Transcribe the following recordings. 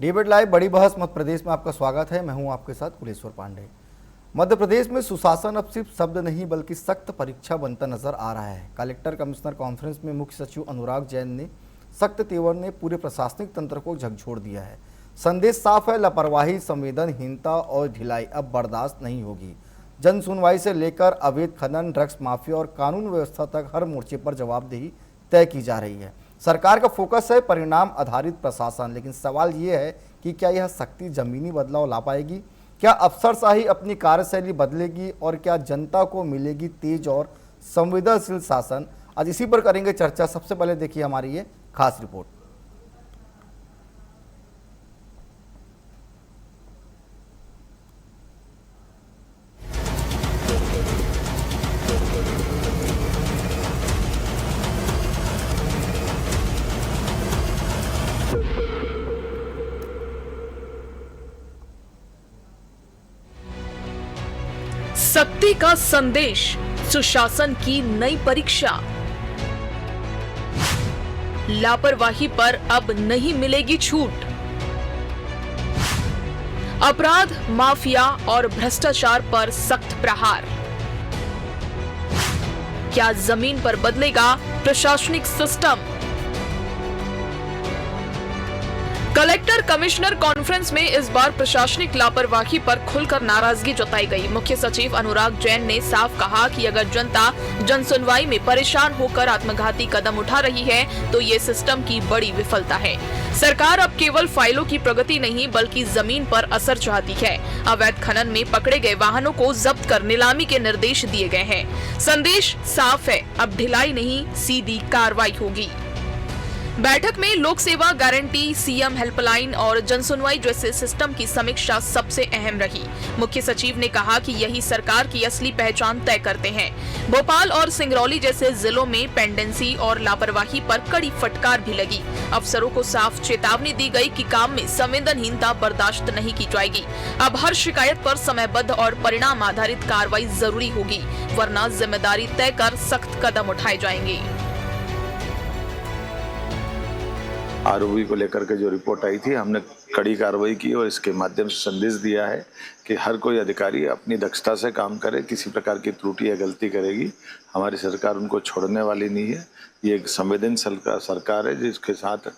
Debate live बड़ी बहस मध्य प्रदेश में आपका स्वागत है। मैं हूं आपके साथ कुलेश्वर पांडे। मध्य प्रदेश में सुशासन अब सिर्फ शब्द नहीं बल्कि सख्त परीक्षा बनता नजर आ रहा है। कलेक्टर कमिश्नर कॉन्फ्रेंस में मुख्य सचिव अनुराग जैन ने सख्त तेवर ने पूरे प्रशासनिक तंत्र को झकझोर दिया है। संदेश साफ है, लापरवाही, संवेदनहीनता और ढिलाई अब बर्दाश्त नहीं होगी। जन सुनवाई से लेकर अवैध खनन, ड्रग्स माफिया और कानून व्यवस्था तक हर मोर्चे पर जवाबदेही तय की जा रही है। सरकार का फोकस है परिणाम आधारित प्रशासन, लेकिन सवाल ये है कि क्या यह सख्ती जमीनी बदलाव ला पाएगी? क्या अफसरशाही अपनी कार्यशैली बदलेगी और क्या जनता को मिलेगी तेज और संवेदनशील शासन? आज इसी पर करेंगे चर्चा। सबसे पहले देखिए हमारी ये खास रिपोर्ट। सख्ती का संदेश, सुशासन की नई परीक्षा। लापरवाही पर अब नहीं मिलेगी छूट। अपराध, माफिया और भ्रष्टाचार पर सख्त प्रहार। क्या जमीन पर बदलेगा प्रशासनिक सिस्टम? कलेक्टर कमिश्नर कॉन्फ्रेंस में इस बार प्रशासनिक लापरवाही पर खुलकर नाराजगी जताई गई। मुख्य सचिव अनुराग जैन ने साफ कहा कि अगर जनता जन सुनवाई में परेशान होकर आत्मघाती कदम उठा रही है तो ये सिस्टम की बड़ी विफलता है। सरकार अब केवल फाइलों की प्रगति नहीं बल्कि जमीन पर असर चाहती है। अवैध खनन में पकड़े गए वाहनों को जब्त कर नीलामी के निर्देश दिए गए हैं। संदेश साफ है, अब ढिलाई नहीं सीधी कार्रवाई होगी। बैठक में लोक सेवा गारंटी, सीएम हेल्पलाइन और जनसुनवाई जैसे सिस्टम की समीक्षा सबसे अहम रही। मुख्य सचिव ने कहा कि यही सरकार की असली पहचान तय करते हैं। भोपाल और सिंगरौली जैसे जिलों में पेंडेंसी और लापरवाही पर कड़ी फटकार भी लगी। अफसरों को साफ चेतावनी दी गई कि काम में संवेदनहीनता बर्दाश्त नहीं की जाएगी। अब हर शिकायत पर समयबद्ध और परिणाम आधारित कार्रवाई जरूरी होगी, वरना जिम्मेदारी तय कर सख्त कदम उठाए जाएंगे। आरओबी को लेकर के जो रिपोर्ट आई थी, हमने कड़ी कार्रवाई की और इसके माध्यम से संदेश दिया है कि हर कोई अधिकारी अपनी दक्षता से काम करे। किसी प्रकार की त्रुटि या गलती करेगी, हमारी सरकार उनको छोड़ने वाली नहीं है। ये एक संवेदनशील सरकार है जिसके साथ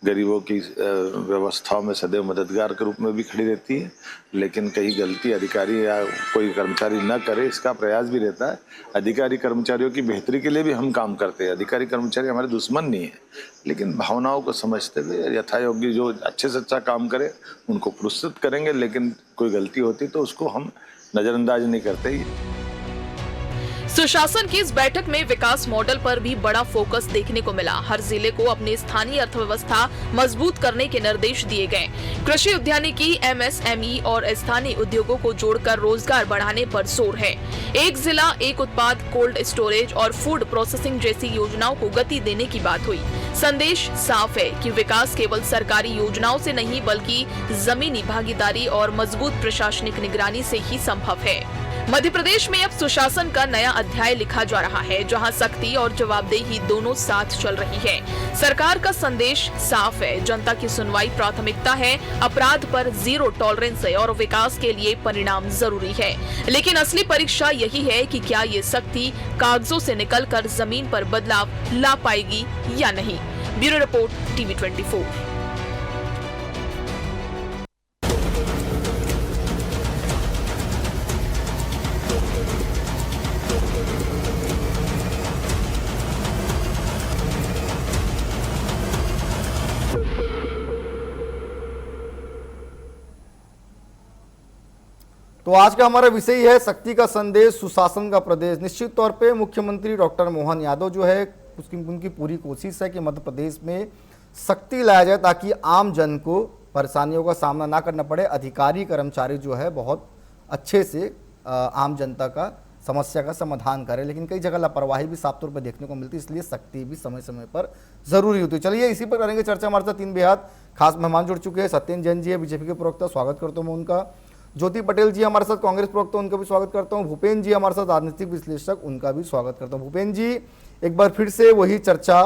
गरीबों की व्यवस्थाओं में सदैव मददगार के रूप में भी खड़ी रहती है। लेकिन कहीं गलती अधिकारी या कोई कर्मचारी न करे, इसका प्रयास भी रहता है। अधिकारी कर्मचारियों की बेहतरी के लिए भी हम काम करते हैं। अधिकारी कर्मचारी हमारे दुश्मन नहीं है, लेकिन भावनाओं को समझते हुए यथायोग्य जो अच्छे से अच्छा काम करे उनको पुरस्कृत करेंगे। लेकिन कोई गलती होती तो उसको हम नजरअंदाज नहीं करते। सुशासन की इस बैठक में विकास मॉडल पर भी बड़ा फोकस देखने को मिला। हर जिले को अपनी स्थानीय अर्थव्यवस्था मजबूत करने के निर्देश दिए गए। कृषि, उद्यानिकी, एमएसएमई और स्थानीय उद्योगों को जोड़कर रोजगार बढ़ाने पर जोर है। एक जिला एक उत्पाद, कोल्ड स्टोरेज और फूड प्रोसेसिंग जैसी योजनाओं को गति देने की बात हुई। संदेश साफ है कि विकास केवल सरकारी योजनाओं से नहीं बल्कि जमीनी भागीदारी और मजबूत प्रशासनिक निगरानी से ही संभव है। मध्य प्रदेश में अब सुशासन का नया अध्याय लिखा जा रहा है, जहां सख्ती और जवाबदेही दोनों साथ चल रही है। सरकार का संदेश साफ है, जनता की सुनवाई प्राथमिकता है, अपराध पर जीरो टॉलरेंस है और विकास के लिए परिणाम जरूरी है। लेकिन असली परीक्षा यही है कि क्या ये सख्ती कागजों से निकलकर जमीन पर बदलाव ला पाएगी या नहीं। Bureau report, TV 24। तो आज का हमारा विषय है सख्ती का संदेश, सुशासन का प्रदेश। निश्चित तौर पे मुख्यमंत्री डॉक्टर मोहन यादव जो है उनकी पूरी कोशिश है कि मध्य प्रदेश में सख्ती लाया जाए ताकि आम जन को परेशानियों का सामना ना करना पड़े। अधिकारी कर्मचारी जो है बहुत अच्छे से आम जनता का समस्या का समाधान करे, लेकिन कई जगह लापरवाही भी साफ तौर पर देखने को मिलती है, इसलिए सख्ती भी समय समय पर जरूरी होती है। चलिए इसी पर करेंगे चर्चा। हमारे साथ तीन बेहद खास मेहमान जुड़ चुके हैं। सत्येंद्र जैन जी है, बीजेपी के प्रवक्ता, स्वागत करता हूँ मैं उनका। ज्योति पटेल जी हमारे साथ, कांग्रेस प्रवक्ता, उनका भी स्वागत करता हूं। भूपेंद्र जी हमारे साथ, राजनीतिक विश्लेषक, उनका भी स्वागत करता हूं। भूपेंद्र जी, एक बार फिर से वही चर्चा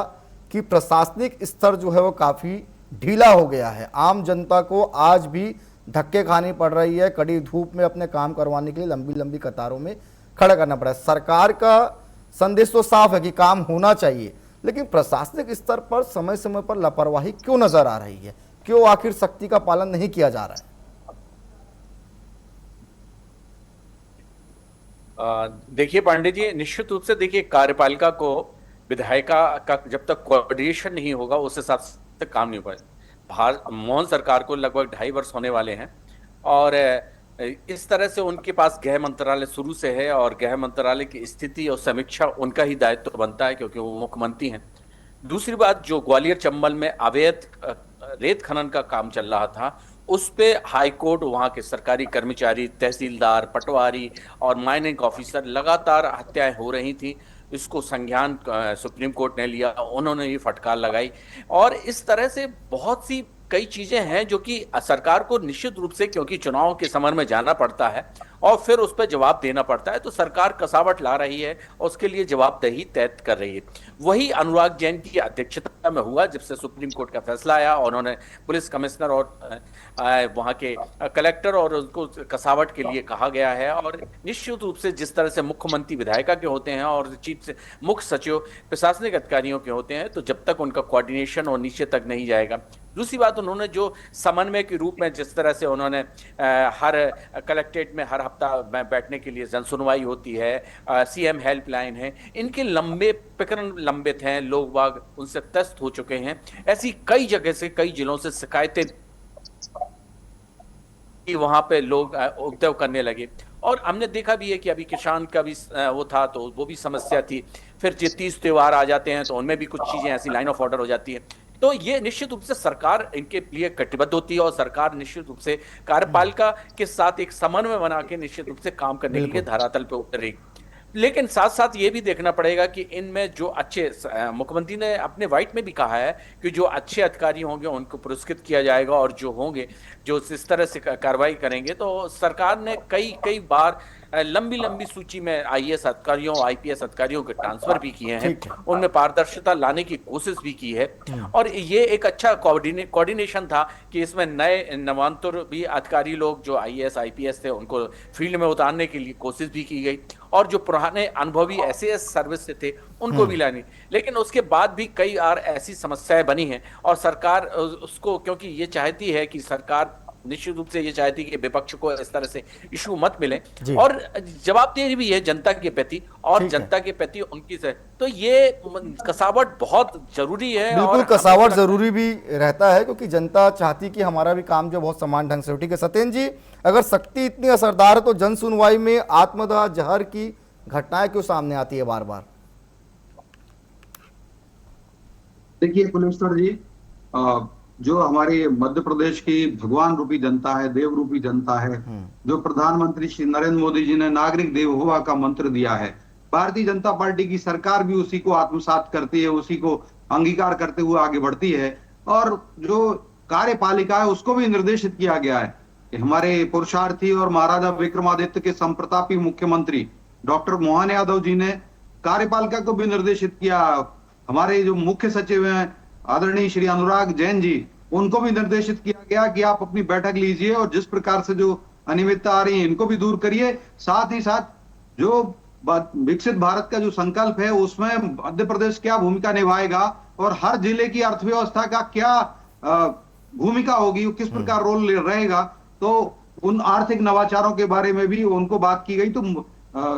कि प्रशासनिक स्तर जो है वो काफ़ी ढीला हो गया है। आम जनता को आज भी धक्के खानी पड़ रही है, कड़ी धूप में अपने काम करवाने के लिए लंबी लंबी कतारों में खड़ा करना पड़ा है। सरकार का संदेश तो साफ है कि काम होना चाहिए, लेकिन प्रशासनिक स्तर पर समय समय पर लापरवाही क्यों नजर आ रही है? क्यों आखिर सख्ती का पालन नहीं किया जा रहा है? देखिए पांडे जी, निश्चित रूप से देखिए, कार्यपालिका को विधायिका का जब तक कोऑर्डिनेशन नहीं होगा उस हिसाब से काम नहीं होगा। मोहन सरकार को लगभग 2.5 वर्ष होने वाले हैं और इस तरह से उनके पास गृह मंत्रालय शुरू से है और गृह मंत्रालय की स्थिति और समीक्षा उनका ही दायित्व बनता है क्योंकि वो मुख्यमंत्री हैं। दूसरी बात, जो ग्वालियर चंबल में अवैध रेत खनन का काम चल रहा था, उस पे हाईकोर्ट, वहां के सरकारी कर्मचारी, तहसीलदार, पटवारी और माइनिंग ऑफिसर, लगातार हत्याएं हो रही थी। इसको संज्ञान सुप्रीम कोर्ट ने लिया, उन्होंने ये फटकार लगाई और इस तरह से बहुत सी कई चीजें हैं जो कि सरकार को निश्चित रूप से, क्योंकि चुनाव के समर में जाना पड़ता है और फिर उस पर जवाब देना पड़ता है, तो सरकार कसावट ला रही है और उसके लिए जवाबदेही तय कर रही है। वही अनुराग जैन की अध्यक्षता में हुआ जब से सुप्रीम कोर्ट का फैसला आया और उन्होंने पुलिस कमिश्नर और वहां के कलेक्टर और उनको कसावट के लिए कहा गया है। और निश्चित रूप से जिस तरह से मुख्यमंत्री विधायिका के होते हैं और चीफ से मुख्य सचिव प्रशासनिक अधिकारियों के होते हैं, तो जब तक उनका कोऑर्डिनेशन और नीचे तक नहीं जाएगा। दूसरी बात, उन्होंने जो समन्वय के रूप में जिस तरह से उन्होंने हर कलेक्ट्रेट में हर हफ्ता बैठने के लिए जन सुनवाई होती है, सीएम हेल्पलाइन है, इनके लंबे प्रकरण लंबित हैं, लोग बाग उनसे त्रस्त हो चुके हैं। ऐसी कई जगह से, कई जिलों से शिकायतें वहां पे लोग उपद्रव करने लगे और हमने देखा भी है कि अभी किसान का भी वो था तो वो भी समस्या थी। फिर जो तीज त्योहार आ जाते हैं तो उनमें भी कुछ चीजें ऐसी लाइन ऑफ ऑर्डर हो जाती है। तो ये निश्चित रूप से सरकार इनके लिए कटिबद्ध होती है और सरकार निश्चित रूप से कार्यपालिका के साथ एक समन्वय बना के निश्चित रूप से काम करने के लिए धरातल पे उतरेगी। लेकिन साथ साथ ये भी देखना पड़ेगा कि इनमें जो अच्छे, मुख्यमंत्री ने अपने वाइट में भी कहा है कि जो अच्छे अधिकारी होंगे उनको पुरस्कृत किया जाएगा और जो होंगे जो इस तरह से कार्रवाई करेंगे, तो सरकार ने कई बार लंबी लंबी सूची में आईएएस अधिकारियों, आईपीएस अधिकारियों के ट्रांसफर भी किए हैं, उनमें पारदर्शिता लाने की कोशिश भी की है। और ये एक अच्छा कोऑर्डिनेशन था कि इसमें नए नवांतर भी अधिकारी लोग जो आईएएस आईपीएस थे उनको फील्ड में उतारने के लिए कोशिश भी की गई और जो पुराने अनुभवी एसएएस सर्विस से थे उनको भी लानी। लेकिन उसके बाद भी कई बार ऐसी समस्याएं बनी हैं और सरकार उसको, क्योंकि ये चाहती है कि सरकार निश्चित रूप से ये चाहती है कि विपक्ष को इस तरह से इशू मत मिले और जवाबदेही भी है जनता के प्रति और जनता के प्रति उनकी से, तो ये कसावट बहुत जरूरी है। बिल्कुल, कसावट जरूरी भी रहता है क्योंकि जनता चाहती कि हमारा भी काम जो बहुत समान ढंग से हो। ठीक है सत्येंद्र जी, अगर सख्ती इतनी असरदार है तो जन सुनवाई में आत्मदाह जहर की घटनाएं क्यों सामने आती है बार बार? देखिए कुलेश्वर जी, जो हमारे मध्य प्रदेश की भगवान रूपी जनता है, देव रूपी जनता है, जो प्रधानमंत्री श्री नरेंद्र मोदी जी ने नागरिक देवोभव का मंत्र दिया है, भारतीय जनता पार्टी की सरकार भी उसी को आत्मसात करती है, उसी को अंगीकार करते हुए आगे बढ़ती है। और जो कार्यपालिका है उसको भी निर्देशित किया गया है कि हमारे पुरुषार्थी और महाराजा विक्रमादित्य के संप्रतापी मुख्यमंत्री डॉक्टर मोहन यादव जी ने कार्यपालिका को भी निर्देशित किया। हमारे जो मुख्य सचिव हैं आदरणीय श्री अनुराग जैन जी, उनको भी निर्देशित किया गया कि आप अपनी बैठक लीजिए और जिस प्रकार से जो अनियमितता आ रही है इनको भी दूर करिए। साथ ही साथ जो विकसित भारत का जो संकल्प है उसमें मध्य प्रदेश क्या भूमिका निभाएगा और हर जिले की अर्थव्यवस्था का क्या भूमिका होगी, किस प्रकार रोल रहेगा, तो उन आर्थिक नवाचारों के बारे में भी उनको बात की गई। तो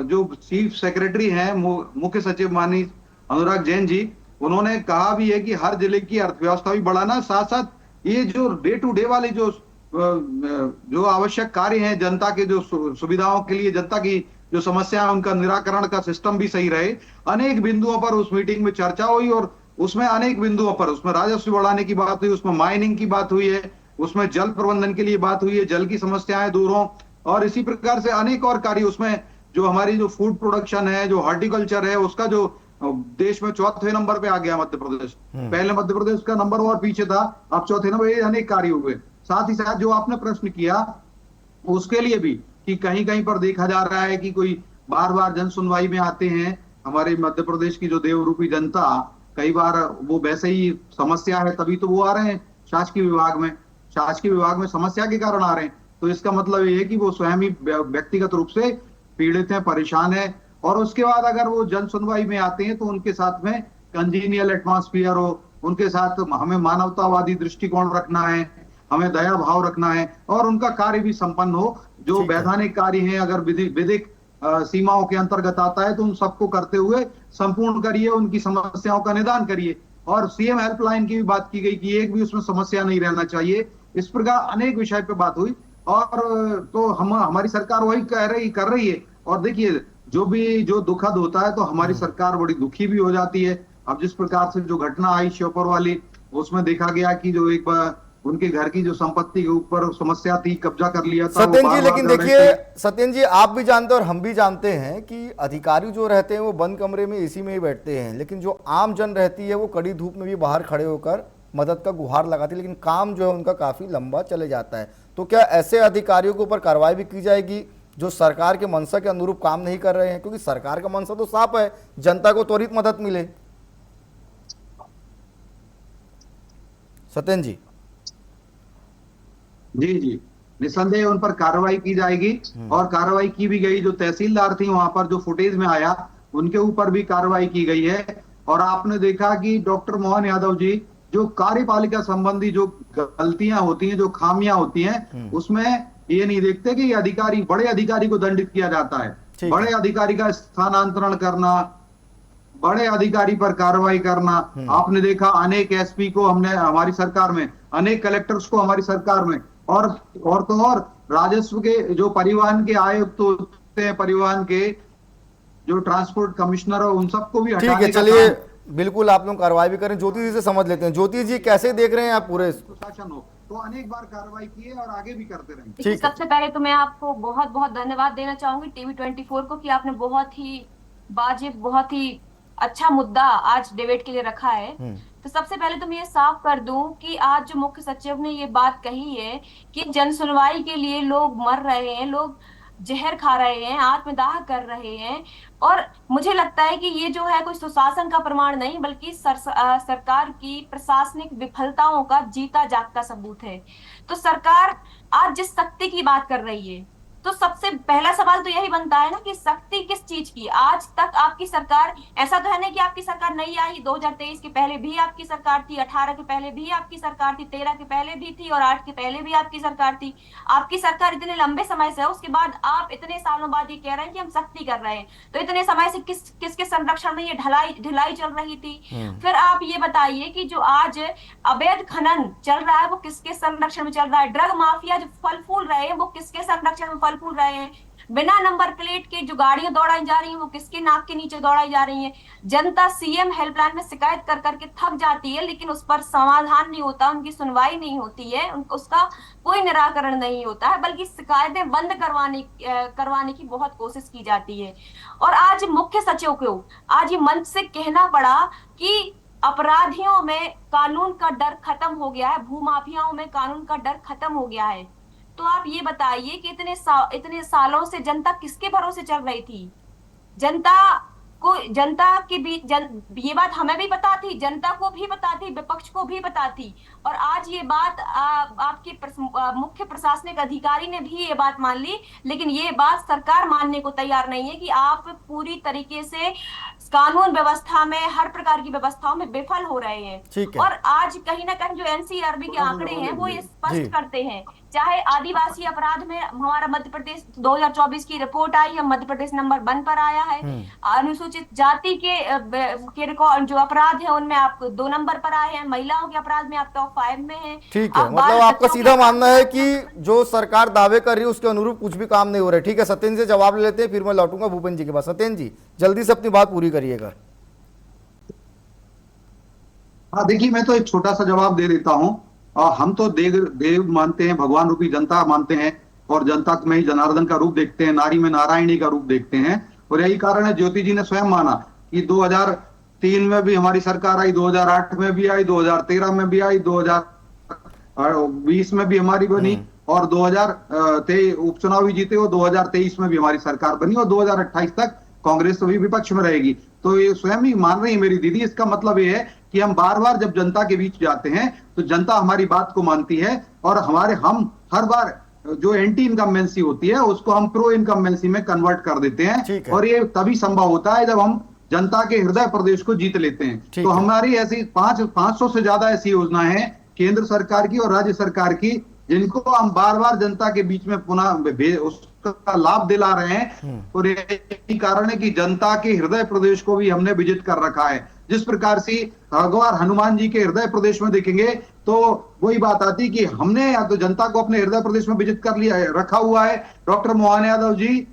जो चीफ सेक्रेटरी हैं मुख्य सचिव माननीय अनुराग जैन जी, उन्होंने कहा भी है कि हर जिले की अर्थव्यवस्था भी बढ़ाना, साथ साथ ये जो डे टू डे वाले जो आवश्यक कार्य हैं, जनता के जो सुविधाओं के लिए, जनता की जो समस्या है उनका निराकरण का सिस्टम भी सही रहे, अनेक बिंदुओं पर उस मीटिंग में चर्चा हुई और उसमें अनेक बिंदुओं पर उसमें राजस्व बढ़ाने की बात हुई, उसमें माइनिंग की बात हुई है, उसमें जल प्रबंधन के लिए बात हुई है, जल की समस्याएं दूर हो और इसी प्रकार से अनेक और कार्य, उसमें जो हमारी जो फूड प्रोडक्शन है, जो हॉर्टिकल्चर है, उसका जो देश में चौथे नंबर पे आ गया मध्य प्रदेश। पहले मध्य प्रदेश का नंबर और पीछे था, अब चौथे नंबर, ये अनेक कार्य हुए। साथ ही साथ जो आपने प्रश्न किया उसके लिए भी कि कहीं कहीं पर देखा जा रहा है कि कोई बार बार जन सुनवाई में आते हैं, हमारे मध्य प्रदेश की जो देव रूपी जनता, कई बार वो वैसे ही समस्या है तभी तो वो आ रहे हैं शासकीय विभाग में समस्या के कारण आ रहे हैं, तो इसका मतलब ये है कि वो स्वयं ही व्यक्तिगत रूप से पीड़ित हैं, परेशान है। और उसके बाद अगर वो जन सुनवाई में आते हैं तो उनके साथ में कंजीनियल एटमॉस्फेयर हो, उनके साथ हमें मानवतावादी दृष्टिकोण रखना है, हमें दया भाव रखना है और उनका कार्य भी संपन्न हो। जो वैधानिक कार्य है अगर विधिक सीमाओं के अंतर्गत आता है तो उन सबको करते हुए संपूर्ण करिए, उनकी समस्याओं का निदान करिए। और सीएम हेल्पलाइन की भी बात की गई कि एक भी उसमें समस्या नहीं रहना चाहिए। इस प्रकार अनेक विषय पे बात हुई और तो हमारी सरकार वही कर रही है। और देखिए जो दुखद होता है तो हमारी सरकार बड़ी दुखी भी हो जाती है। अब जिस प्रकार से जो घटना आई श्योपुर वाली, उसमें देखा गया कि जो एक बार उनके घर की जो संपत्ति के ऊपर समस्या थी, कब्जा कर लिया था। सत्येंद्र जी, लेकिन देखिए सत्येंद्र जी, आप भी जानते हैं और हम भी जानते हैं कि अधिकारी जो रहते हैं वो बंद कमरे में एसी में ही बैठते हैं, लेकिन जो आम जन रहती है वो कड़ी धूप में भी बाहर खड़े होकर मदद का गुहार लगाती है, लेकिन काम जो है उनका काफी लंबा चले जाता है। तो क्या ऐसे अधिकारियों के ऊपर कार्रवाई भी की जाएगी जो सरकार के मंशा के अनुरूप काम नहीं कर रहे हैं? क्योंकि सरकार का मंशा तो साफ है, जनता को त्वरित मदद मिले। सत्येंद्र जी। जी, निस्संदेह उन पर कार्रवाई की जाएगी और कार्रवाई की भी गई। जो तहसीलदार थी वहां पर जो फुटेज में आया उनके ऊपर भी कार्रवाई की गई है। और आपने देखा कि डॉक्टर मोहन यादव जी जो कार्यपालिका संबंधी जो गलतियां होती हैं, जो खामियां होती हैं, उसमें ये नहीं देखते कि अधिकारी, बड़े अधिकारी को दंडित किया जाता है। बड़े अधिकारी का स्थानांतरण करना, बड़े अधिकारी पर कार्रवाई करना। आपने देखा अनेक एसपी को हमने हमारी सरकार में, अनेक कलेक्टर्स को हमारी सरकार में, और राजस्व के जो परिवहन के आयुक्त होते हैं, परिवहन के जो ट्रांसपोर्ट कमिश्नर हो, उन सबको भी हटाने का। चलिए बिल्कुल आप लोग कार्रवाई भी करें। ज्योति जी से समझ लेते हैं। ज्योति जी, कैसे देख रहे हैं आप पूरे शासन हो तो अनेक बार कार्रवाई किए और आगे भी करते रहेंगे। देखिए, सबसे पहले तो मैं आपको बहुत बहुत धन्यवाद देना चाहूंगी टीवी 24 को कि आपने बहुत ही वाजिब, बहुत ही अच्छा मुद्दा आज डिबेट के लिए रखा है। तो सबसे पहले तो मैं ये साफ कर दूं कि आज जो मुख्य सचिव ने ये बात कही है कि जन सुनवाई के लिए लोग मर रहे हैं, लोग जहर खा रहे हैं, आत्मदाह कर रहे हैं, और मुझे लगता है कि ये जो है कोई सुशासन का प्रमाण नहीं बल्कि सरकार की प्रशासनिक विफलताओं का जीता जागता सबूत है। तो सरकार आज जिस शक्ति की बात कर रही है, तो सबसे पहला सवाल तो यही बनता है ना कि शक्ति किस चीज की। आज तक आपकी सरकार, ऐसा तो है नहीं कि आपकी सरकार नहीं आई, 2023 के पहले भी आपकी सरकार थी, 18 के पहले भी आपकी सरकार थी, 13 के पहले भी थी और 8 के पहले भी आपकी सरकार थी। आपकी सरकार इतने लंबे समय से है, उसके बाद आप इतने सालों बाद ये कह रहे हैं कि हम सख्ती कर रहे हैं। तो इतने समय से किसके संरक्षण में ये ढिलाई चल रही थी? फिर आप ये बताइए कि जो आज अवैध खनन चल रहा है वो किसके संरक्षण में चल रहा है? ड्रग माफिया जो फल फूल रहे हैं वो किसके संरक्षण में फल फूल रहे हैं? बिना नंबर प्लेट के जो गाड़ियां दौड़ाई जा रही हैं वो किसके नाक के नीचे दौड़ाई जा रही हैं? जनता सीएम हेल्पलाइन में शिकायत कर करके थक जाती है, लेकिन उस पर समाधान नहीं होता, उनकी सुनवाई नहीं होती है, उसका कोई निराकरण नहीं होता है, बल्कि शिकायतें बंद करवाने की बहुत कोशिश की जाती है। और आज मुख्य सचिव को आज ये मंच से कहना पड़ा कि अपराधियों में कानून का डर खत्म हो गया है, भूमाफियाओं में कानून का डर खत्म हो गया है। तो आप ये बताइए कि इतने सालों से जनता किसके भरोसे चल रही थी? जनता के बीच ये बात हमें भी पता थी, जनता को भी पता थी, विपक्ष को भी पता थी, और आज ये बात आपके मुख्य प्रशासनिक अधिकारी ने भी ये बात मान ली, लेकिन ये बात सरकार मानने को तैयार नहीं है कि आप पूरी तरीके से कानून व्यवस्था में, हर प्रकार की व्यवस्थाओं में विफल हो रहे हैं। और आज कहीं ना कहीं जो एनसीआरबी के आंकड़े हैं वो ये स्पष्ट करते हैं, चाहे आदिवासी अपराध में हमारा मध्य प्रदेश 2024 की रिपोर्ट आई है, मध्य प्रदेश नंबर 1 पर आया है। अनुसूचित जाति के रिकॉर्ड जो अपराध है उनमें आप 2 नंबर पर आए हैं, महिलाओं के अपराध में आप टॉप 5 में हैं। ठीक है, मतलब आपका सीधा मानना है कि जो सरकार दावे कर रही है उसके अनुरूप कुछ भी काम नहीं हो रहा है। ठीक है, सत्येंद्र से जवाब ले लेते हैं, फिर मैं लौटूंगा भूपेंद्र जी के पास। सत्येंद्र जी, जल्दी से अपनी बात पूरी करिएगा। हाँ, देखिए मैं तो एक छोटा सा जवाब दे देता हूँ। हम तो देव मानते हैं, भगवान रूपी जनता मानते हैं, और जनता में ही जनार्दन का रूप देखते हैं, नारी में नारायणी का रूप देखते हैं। और यही कारण है, ज्योति जी ने स्वयं माना कि 2003 में भी हमारी सरकार आई, 2008 में भी आई, 2013 में भी आई, 2020 में भी हमारी बनी, और 2023 उपचुनाव भी जीते, और 2023 में भी हमारी सरकार बनी, और 2028 तक कांग्रेस तो भी विपक्ष में रहेगी। तो ये स्वयं ही मान रही है मेरी दीदी। इसका मतलब ये है कि हम बार बार जब जनता के बीच जाते हैं तो जनता हमारी बात को मानती है, और हम हर बार जो एंटी इनकम्बेंसी होती है उसको हम प्रो इनकम्बेंसी में कन्वर्ट कर देते ठीक हैं। है। और ये तभी संभव होता है जब हम जनता के हृदय प्रदेश को जीत लेते हैं। ठीक तो है। हमारी ऐसी 500 से ज्यादा ऐसी योजनाएं हैं केंद्र सरकार की और राज्य सरकार की, जिनको हम बार बार जनता के बीच में पुनः उसका लाभ दिला रहे हैं। और यही कारण है कि जनता के हृदय प्रदेश को भी हमने विजित कर रखा है। जिस प्रकार से भगवान हनुमान जी के हृदय प्रदेश में देखेंगे तो वही बात आती कि हमने या तो जनता को अपने हृदय प्रदेश में विजित कर लिया रखा हुआ है। डॉक्टर मोहन यादव जी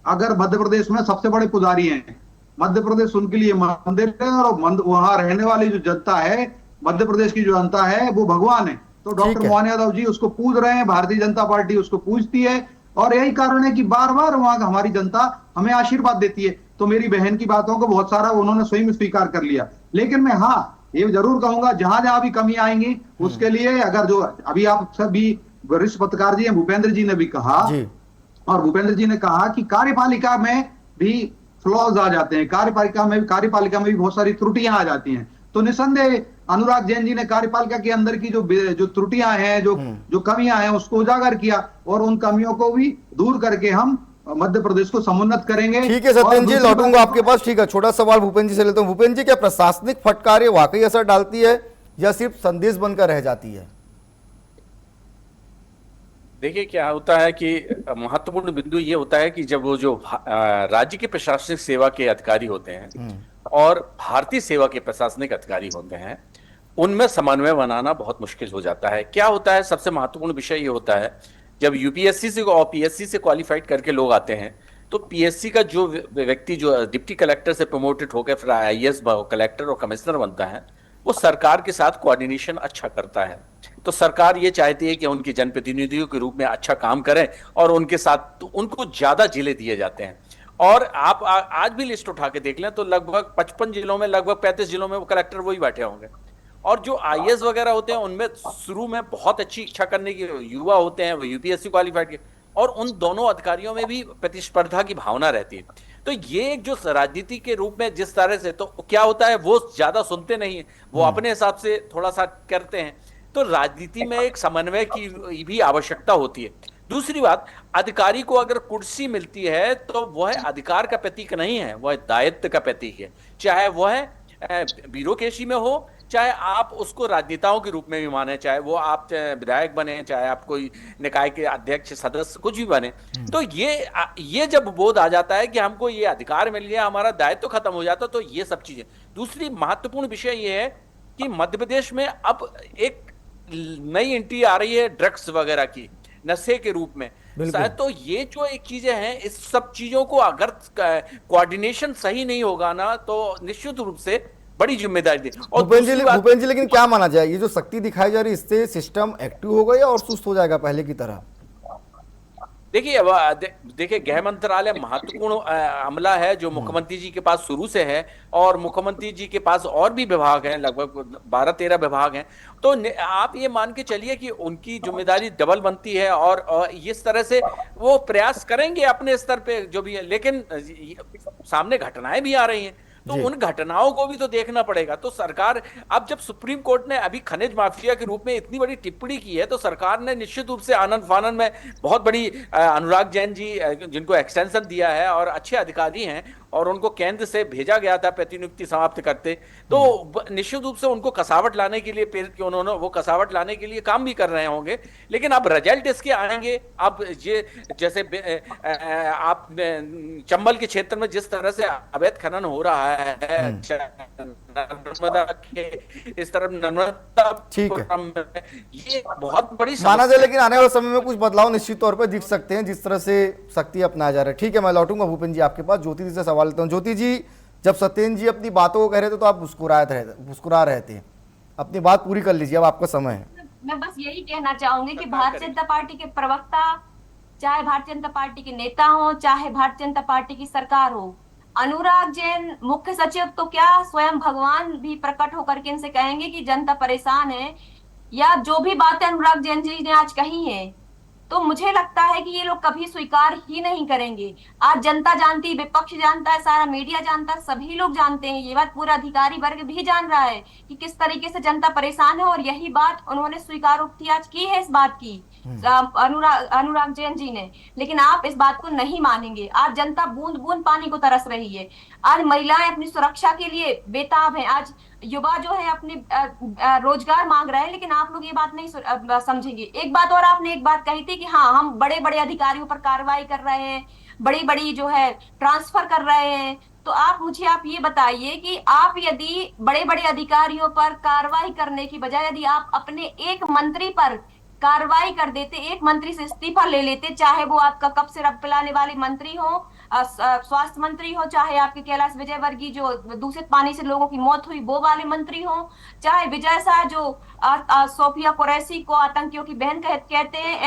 अगर मध्य प्रदेश में सबसे बड़े पुजारी हैं, मध्य प्रदेश उनके लिए मंदिर है, और वहां रहने वाली जो जनता है, मध्य प्रदेश की जो जनता है वो भगवान है। तो डॉक्टर मोहन यादव जी उसको पूज रहे हैं, भारतीय जनता पार्टी उसको पूजती है, और यही कारण है कि बार बार वहां हमारी जनता हमें आशीर्वाद देती है। तो मेरी बहन की बातों को बहुत सारा उन्होंने स्वयं स्वीकार कर लिया। लेकिन मैं ये जरूर कहूंगा जहां जहां भी कमी आएंगी उसके लिए, अगर जो अभी आप सभी वरिष्ठ पत्रकार जी हैं, भूपेंद्र जी ने भी कहा जी। और भूपेंद्र जी ने कहा कि कार्यपालिका में भी फ्लॉज आ जाते हैं, कार्यपालिका में भी बहुत सारी त्रुटियां आ जाती हैं। तो निसंदेह अनुराग जैन जी ने कार्यपालिका के अंदर की जो त्रुटियां हैं, जो कमियां हैं उसको उजागर किया, और उन कमियों को भी दूर करके हम मध्य प्रदेश को समुन्नत करेंगे। ठीक है सत्येंद्र जी, लौटूंगा आपके पास। ठीक है, छोटा सवाल भूपेंद्र जी से लेता हूं। भूपेंद्र जी, क्या प्रशासनिक फटकार वाकई असर डालती है या सिर्फ संदेश बनकर रह जाती है? देखिए क्या होता है कि महत्वपूर्ण बिंदु ये होता है कि जब वो जो राज्य के प्रशासनिक सेवा के अधिकारी होते हैं और भारतीय सेवा के प्रशासनिक अधिकारी होते हैं, उनमें समन्वय बनाना बहुत मुश्किल हो जाता है। क्या होता है, सबसे महत्वपूर्ण विषय ये होता है, जब यूपीएससी से और पीएससी से क्वालिफाइड करके लोग आते हैं तो पीएससी का जो व्यक्ति जो डिप्टी कलेक्टर से प्रमोटेड होकर फिर आईएएस कलेक्टर और कमिश्नर बनता है, वो सरकार के साथ कोऑर्डिनेशन अच्छा करता है। तो सरकार ये चाहती है कि उनके जनप्रतिनिधियों के रूप में अच्छा काम करें और उनके साथ तो उनको ज्यादा जिले दिए जाते हैं। और आप आज भी लिस्ट उठा के देख लें तो लगभग 55 जिलों में लगभग 35 जिलों में वो कलेक्टर वही बैठे होंगे। और जो आईएएस वगैरह होते हैं उनमें शुरू में बहुत अच्छी इच्छा करने की युवा होते हैं, वो यूपीएससी क्वालिफाइड के, और उन दोनों अधिकारियों में भी प्रतिस्पर्धा की भावना रहती है। तो ये एक जो राजनीति के रूप में जिस तरह से, तो क्या होता है वो ज्यादा सुनते नहीं है, वो अपने हिसाब से थोड़ा सा करते हैं। तो राजनीति में एक समन्वय की भी आवश्यकता होती है। दूसरी बात, अधिकारी को अगर कुर्सी मिलती है तो वह अधिकार का प्रतीक नहीं है, वह दायित्व का प्रतीक है। चाहे वह ब्यूरोक्रेसी में हो, चाहे आप उसको राजनेताओं के रूप में भी माने, चाहे वो आप विधायक बने, चाहे आप कोई निकाय के अध्यक्ष सदस्य कुछ भी बने। तो ये जब बोध आ जाता है कि हमको ये अधिकार मिल गया, हमारा दायित्व खत्म हो जाता, तो ये सब चीजें। दूसरी महत्वपूर्ण विषय ये है कि मध्य प्रदेश में अब एक नई एंट्री आ रही है ड्रग्स वगैरह की, नशे के रूप में। तो ये जो एक चीजें हैं, इस सब चीजों को अगर कोऑर्डिनेशन सही नहीं होगा ना, तो निश्चित रूप से बड़ी जिम्मेदारी दी। और भूपेंद्र जी, लेकिन क्या माना जाए, ये जो शक्ति दिखाई जा रही है इससे सिस्टम एक्टिव हो गया और सुस्त हो जाएगा पहले की तरह? देखिए गृह मंत्रालय महत्वपूर्ण अमला है जो मुख्यमंत्री जी के पास शुरू से है, और मुख्यमंत्री जी के पास और भी विभाग हैं, लगभग 12-13 विभाग हैं। तो आप ये मान के चलिए कि उनकी जिम्मेदारी डबल बनती है, और इस तरह से वो प्रयास करेंगे अपने स्तर पे जो भी है। लेकिन सामने घटनाएं भी आ रही हैं, तो उन घटनाओं को भी तो देखना पड़ेगा। तो सरकार, अब जब सुप्रीम कोर्ट ने अभी खनिज माफिया के रूप में इतनी बड़ी टिप्पणी की है, तो सरकार ने निश्चित रूप से आनंद फानंद में बहुत बड़ी, अनुराग जैन जी जिनको एक्सटेंशन दिया है और अच्छे अधिकारी हैं और उनको केंद्र से भेजा गया था प्रतिनियुक्ति समाप्त करते, तो निश्चित रूप से उनको कसावट लाने के लिए प्रेरित किया, उन्होंने वो कसावट लाने के लिए काम भी कर रहे होंगे। लेकिन अब रिजल्ट इसके आएंगे। अब ये जैसे आप चंबल के क्षेत्र में जिस तरह से अवैध खनन हो रहा है, नर्मदा के इस तरफ, नर्मदा, ठीक है, ये बहुत बड़ी माना जाए। लेकिन आने वाले समय में कुछ बदलाव निश्चित तौर पर दिख सकते हैं जिस तरह से शक्ति अपनाया जा रहा है। ठीक है, मैं लौटूंगा भूपेंद्र जी आपके पास। ज्योति जी से सवाल लेता हूं। ज्योति जी, जब सत्येंद्र जी अपनी बातों को कह रहे थे तो आप मुस्कुरा रहे थे, अपनी बात पूरी कर लीजिए, अब आपका समय है। मैं बस यही कहना चाहूंगी कि भारतीय जनता पार्टी के प्रवक्ता, चाहे भारतीय जनता पार्टी के नेता हो, चाहे भारतीय जनता पार्टी की सरकार हो, अनुराग जैन मुख्य सचिव तो क्या स्वयं भगवान भी प्रकट होकर के इनसे कहेंगे कि जनता परेशान है, या जो भी बातें अनुराग जैन जी ने आज कही है, तो मुझे लगता है कि ये लोग कभी स्वीकार ही नहीं करेंगे। आज जनता जानती, विपक्ष जानता है, सारा मीडिया जानता है, सभी लोग जानते हैं, ये बात पूरा अधिकारी वर्ग भी जान रहा है कि किस तरीके से जनता परेशान है, और यही बात उन्होंने स्वीकारोक्ति आज की है इस बात की, अनुराग जैन जी ने। लेकिन आप इस बात को नहीं मानेंगे। आज जनता बूंद बूंद पानी को तरस रही है। आज महिलाएं अपनी सुरक्षा के लिए बेताब हैं। आज युवा जो है अपने रोजगार मांग रहे हैं, लेकिन आप लोग ये बात नहीं समझेंगे। एक बात और आपने एक बात कही थी कि हाँ, हम बड़े बड़े अधिकारियों पर कार्रवाई कर रहे हैं, बड़ी बड़ी जो है ट्रांसफर कर रहे हैं। तो आप ये बताइए कि आप यदि बड़े बड़े अधिकारियों पर कार्रवाई करने की बजाय यदि आप अपने एक मंत्री पर कार्रवाई कर देते, एक मंत्री से इस्तीफा ले लेते, चाहे वो आपका कप से रब पिलाने वाले मंत्री हो, स्वास्थ्य मंत्री हो, चाहे आपके कैलाश विजयवर्गीय जो दूषित पानी से लोगों की मौत हुई वो वाले मंत्री हो, चाहे विजय शाह जो सोफिया कुरैशी को आतंकियों की बहन कहते हैं,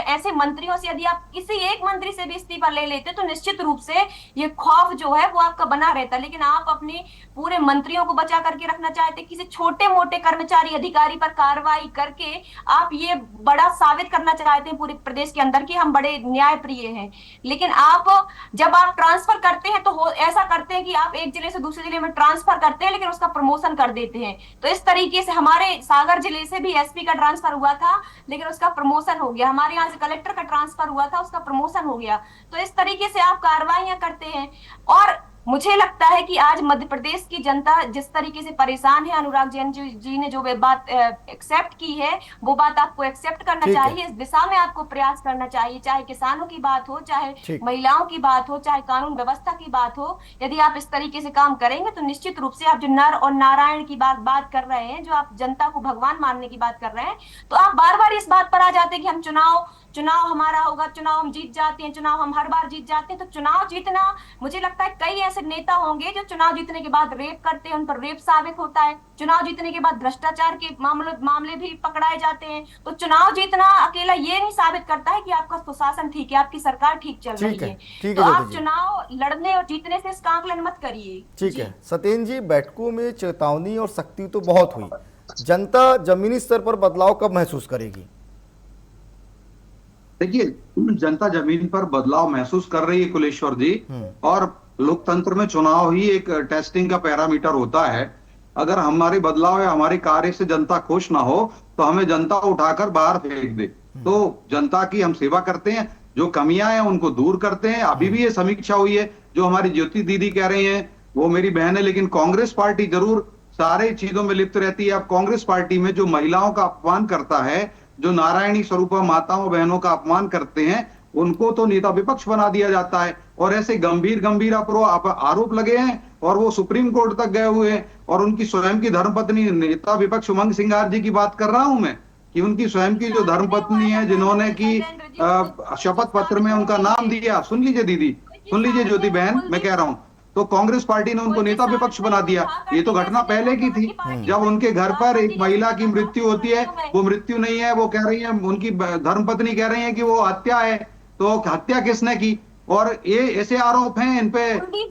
ऐसे मंत्रियों से यदि आप किसी एक मंत्री से भी इस्तीफा ले लेते तो निश्चित रूप से ये खौफ जो है वो आपका बना रहता। लेकिन आप अपने पूरे मंत्रियों को बचा करके रखना चाहते, किसी छोटे मोटे कर्मचारी अधिकारी पर कार्रवाई करके आप ये बड़ा साबित करना चाहते हैं पूरे प्रदेश के अंदर कि हम बड़े न्यायप्रिय हैं। लेकिन आप जब आप ट्रांसफर करते हैं तो ऐसा करते हैं कि आप एक जिले से दूसरे जिले में ट्रांसफर करते हैं, लेकिन उसका प्रमोशन कर देते हैं। तो इस तरीके से हमारे सागर जिले से भी एसपी का ट्रांसफर हुआ था, लेकिन उसका प्रमोशन हो गया। हमारे यहाँ से कलेक्टर का ट्रांसफर हुआ था, उसका प्रमोशन हो गया। तो इस तरीके से आप कार्रवाइयां करते हैं। और मुझे लगता है कि आज मध्य प्रदेश की जनता जिस तरीके से परेशान है, अनुराग जैन जी ने जो बात एक्सेप्ट की है, वो बात आपको एक्सेप्ट करना चाहिए। इस दिशा में आपको प्रयास करना चाहिए, चाहे किसानों की बात हो, चाहे महिलाओं की बात हो, चाहे कानून व्यवस्था की बात हो। यदि आप इस तरीके से काम करेंगे तो निश्चित रूप से आप जो नर और नारायण की बात कर रहे हैं, जो आप जनता को भगवान मानने की बात कर रहे हैं, तो आप बार बार इस बात पर आ जाते हैं कि हम चुनाव हमारा होगा, चुनाव हम जीत जाते हैं, चुनाव हम हर बार जीत जाते हैं। तो चुनाव जीतना, मुझे लगता है कई ऐसे नेता होंगे जो चुनाव जीतने के बाद रेप करते हैं, उन पर रेप साबित होता है। चुनाव जीतने के बाद भ्रष्टाचार के मामले भी पकड़ाए जाते हैं। तो चुनाव जीतना अकेला ये नहीं साबित करता है कि आपका सुशासन ठीक है, आपकी सरकार ठीक चल रही है। तो आप चुनाव लड़ने और जीतने से इसका आंकलन मत करिए। ठीक है सत्येंद्र जी, बैठकों में चेतावनी और सख्ती तो बहुत हुई, जनता जमीनी स्तर पर बदलाव कब महसूस करेगी? देखिए, जनता जमीन पर बदलाव महसूस कर रही है कुलेश्वर जी, और लोकतंत्र में चुनाव ही एक टेस्टिंग का पैरामीटर होता है। अगर हमारे बदलाव या हमारे कार्य से जनता खुश ना हो तो हमें जनता उठाकर बाहर फेंक दे। तो जनता की हम सेवा करते हैं, जो कमियां हैं उनको दूर करते हैं। अभी भी ये समीक्षा हुई है, जो हमारी ज्योति दीदी कह रही हैं वो मेरी बहन है, लेकिन कांग्रेस पार्टी जरूर सारे चीजों में लिप्त रहती है। अब कांग्रेस पार्टी में जो महिलाओं का अपमान करता है, जो नारायणी स्वरूप माताओं बहनों का अपमान करते हैं, उनको तो नेता विपक्ष बना दिया जाता है। और ऐसे गंभीर आरोप लगे हैं और वो सुप्रीम कोर्ट तक गए हुए हैं। और उनकी स्वयं की धर्मपत्नी नेता विपक्ष उमंग सिंगार जी की बात कर रहा हूं मैं, कि उनकी स्वयं की जो धर्मपत्नी है, जिन्होंने की शपथ पत्र में उनका नाम दिया, सुन लीजिए दीदी, सुन लीजिए ज्योति बहन, मैं कह रहा हूं, तो कांग्रेस पार्टी ने उनको नेता विपक्ष बना दिया। ये तो घटना पहले की थी, जब उनके घर पर एक महिला की मृत्यु होती है, वो मृत्यु नहीं है, वो कह रही है, उनकी धर्मपत्नी कह रही है कि वो हत्या है। तो हत्या किसने की? और ये ऐसे आरोप हैं इन पे,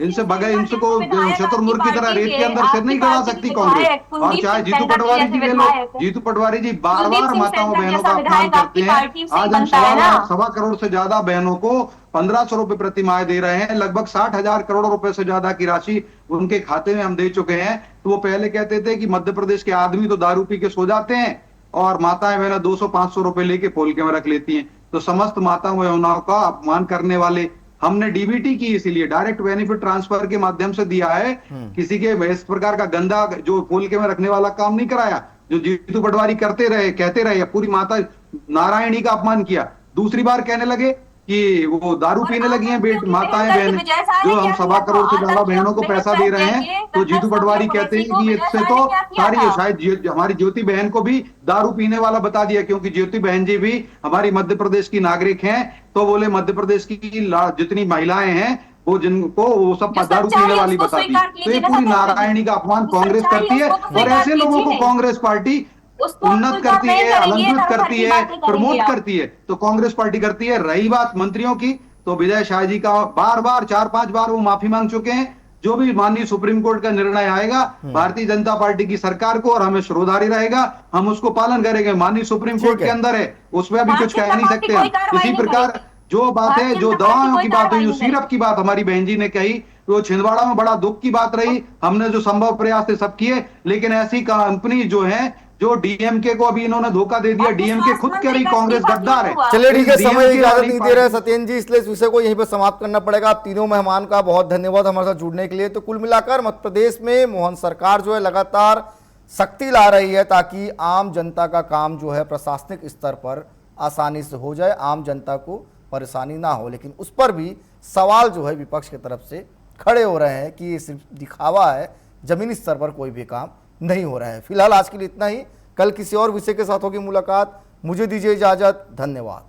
इनसे बगैर इनको शतुरमुर्ग की तरह रेत के अंदर सिर नहीं गड़ा सकती कांग्रेस। और चाहे जीतू पटवारी जी ले लो, जीतू पटवारी जी बार बार माताओं बहनों का अपमान करते हैं। आज हम 1.25 करोड़ से ज्यादा बहनों को 1500 रुपए प्रति माह दे रहे हैं, लगभग 60,000 करोड़ रुपए से ज्यादा की राशि उनके खाते में हम दे चुके हैं। तो वो पहले कहते थे कि मध्य प्रदेश के आदमी तो दारू पी के सो जाते हैं और माताएं बहना 200-500 रुपए लेके पोलके में रख लेती हैं। तो समस्त माताओं बहनों का अपमान करने वाले, हमने डीबीटी की इसीलिए डायरेक्ट बेनिफिट ट्रांसफर के माध्यम से दिया है, किसी के इस प्रकार का गंदा जो पोलके में रखने वाला काम नहीं कराया, जो जीतू पटवारी कहते रहे पूरी माता नारायणी का अपमान किया। दूसरी बार कहने लगे कि वो दारू पीने लगी हैं माताएं बहन, जो हम 1.25 करोड़ से ज्यादा बहनों को पैसा दे रहे हैं। तो जीतू पटवारी कहते हैं कि इससे तो सारी शायद हमारी ज्योति बहन को भी दारू पीने वाला बता दिया, क्योंकि ज्योति बहन जी भी हमारी मध्य प्रदेश की नागरिक हैं। तो बोले मध्य प्रदेश की जितनी महिलाएं हैं वो जिनको वो सब दारू पीने वाली बता दी। तो ये पूरी नारायणी का अपमान कांग्रेस करती है, और ऐसे लोगों को कांग्रेस पार्टी उन्नत करती है, अलंकृत करती है, प्रमोट करती है, तो कांग्रेस पार्टी करती है। रही बात मंत्रियों की, तो विजय शाह जी का बार बार 4-5 बार वो माफी मांग चुके हैं। जो भी माननीय सुप्रीम कोर्ट का निर्णय आएगा भारतीय जनता पार्टी की सरकार को और हमें श्रोधारी रहेगा, हम उसको पालन करेंगे। माननीय सुप्रीम कोर्ट के अंदर है, उसमें अभी कुछ कह नहीं सकते हम। इसी प्रकार जो बात है, जो दवाओं की बात हुई, जो सिरप की बात हमारी बहन जी ने कही, तो छिंदवाड़ा में बड़ा दुख की बात रही। हमने जो संभव प्रयास थे सब किए, लेकिन ऐसी कंपनी जो है, जो डीएमके को अभी इन्होंने धोखा दे दिया, डीएमके खुद कह रही कांग्रेस गद्दार है। चलिए ठीक है, समय DMK इजाजत वाली नहीं दे रहे सत्येंद्र जी, इसलिए इस विषय को यहीं पर समाप्त करना पड़ेगा। आप तीनों मेहमान का बहुत धन्यवाद हमारे साथ जुड़ने के लिए। तो कुल मिलाकर मध्य प्रदेश में मोहन सरकार जो है लगातार सख्ती ला रही है ताकि आम जनता का काम जो है प्रशासनिक स्तर पर आसानी से हो जाए, आम जनता को परेशानी ना हो। लेकिन उस पर भी सवाल जो है विपक्ष की तरफ से खड़े हो रहे हैं कि ये सिर्फ दिखावा है, जमीनी स्तर पर कोई भी काम नहीं हो रहा है। फिलहाल आज के लिए इतना ही, कल किसी और विषय के साथ होगी मुलाकात। मुझे दीजिए इजाजत, धन्यवाद।